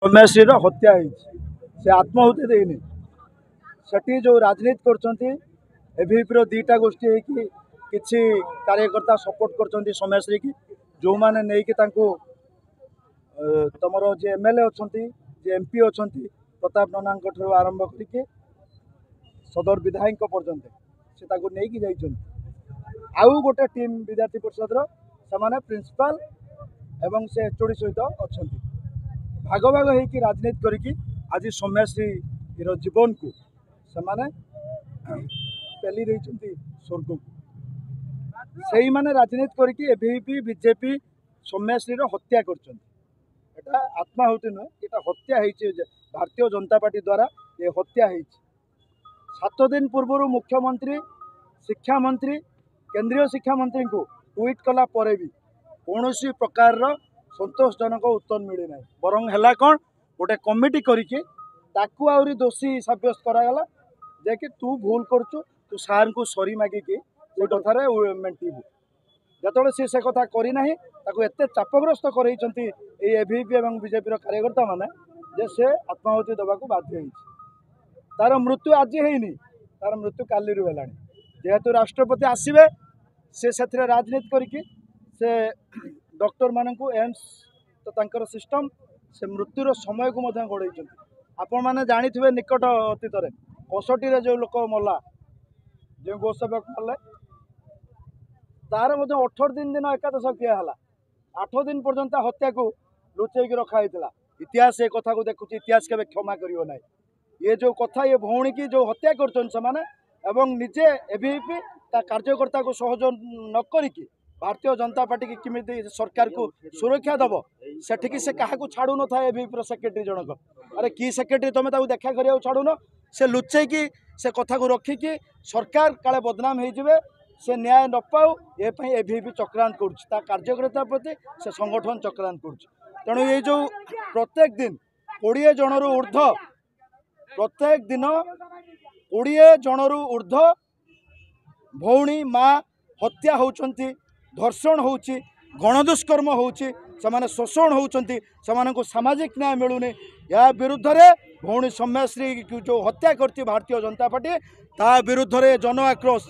सौम्यश्री हत्या से आत्माहुति देनी सेठी जो राजनीति कर दीटा गोष्ठी है कि कार्यकर्ता सपोर्ट कर सौम्यश्री की जो मैंने नहीं कि तुम जे एमएलए अच्छा जे एमपी अच्छा प्रताप नना आरंभ करके सदर विधायक पर्यंत से नहीं कि आउ गोटे टीम विद्यार्थी परिषद से प्रिंसिपाल एवं से एचओडी सहित अच्छा भाग भाग होगी राजनीति करी आज सौम्यश्री जीवन को से पेली रही स्वर्ग को से मैंने राजनीति करी एबीपी बीजेपी सौम्यश्री हत्या कर आत्माहुति नुहे ये हत्या भारतीय जनता पार्टी द्वारा ये हत्या 7 दिन पूर्व मुख्यमंत्री शिक्षा मंत्री केंद्रीय शिक्षा मंत्री को ट्वीट कला पर भी कौन प्रकार संतोषजनक उत्तर मिली ना बरं है कौन गोटे कमिटी करके आहरी दोषी सब्यस्त कराला जे कि तू भूल करुचु तू सार को सरी मागिकी से कथार मेंटू जो से कथा करना एत चापग्रस्त कर एबीपी और बीजेपी कार्यकर्ता माने जे से आत्माहुति देवा बाध्य तार मृत्यु आज है तार मृत्यु काली है जेहेतु राष्ट्रपति आसवे से राजनीति करके से डॉक्टर मानक एम्स तो तांकर सिस्टम से मृत्युर समय को गड़े आपण मैंने जानी थे निकट अतीत कसटी जो लोक मला जो गोसेवक मले तार 18 दिन एकादश क्रिया है 8 दिन पर्यंत हत्या को लुचेक रखाई इतिहास ये कथा को देखुची इतिहास के क्षमा करियो ना ये जो कथा ये भौणी की जो हत्या कर निजे एबीपी कार्यकर्ता को सहयोग न करिकी भारतीय जनता पार्टी की किमिति सरकार को सुरक्षा दब सेठिकी से क्या छाड़ू न था एबीपी सेक्रेटरी जनक अरे की सेक्रेटरी तुम देखा करा छाड़ून से लुचेकी से कथा को रखिकी सरकार काले बदनाम हो से न्याय न पाऊ ये एबीपी चक्रांत कर कार्यकर्ता प्रति से संगठन चक्रांत कर तेणु ये जो प्रत्येक दिन 20 जनरू ऊर्ध प्रत्येक दिन 20 जनरू ऊर्ध भौणी माँ हत्या होती धर्षण होची गणदुष्कर्म होची से शोषण होती से सामाजिक न्याय मिलूनी या विरुद्ध रे भौणी सौम्यश्री जो हत्या करती भारतीय जनता पार्टी ता विरुद्ध रे जन आक्रोश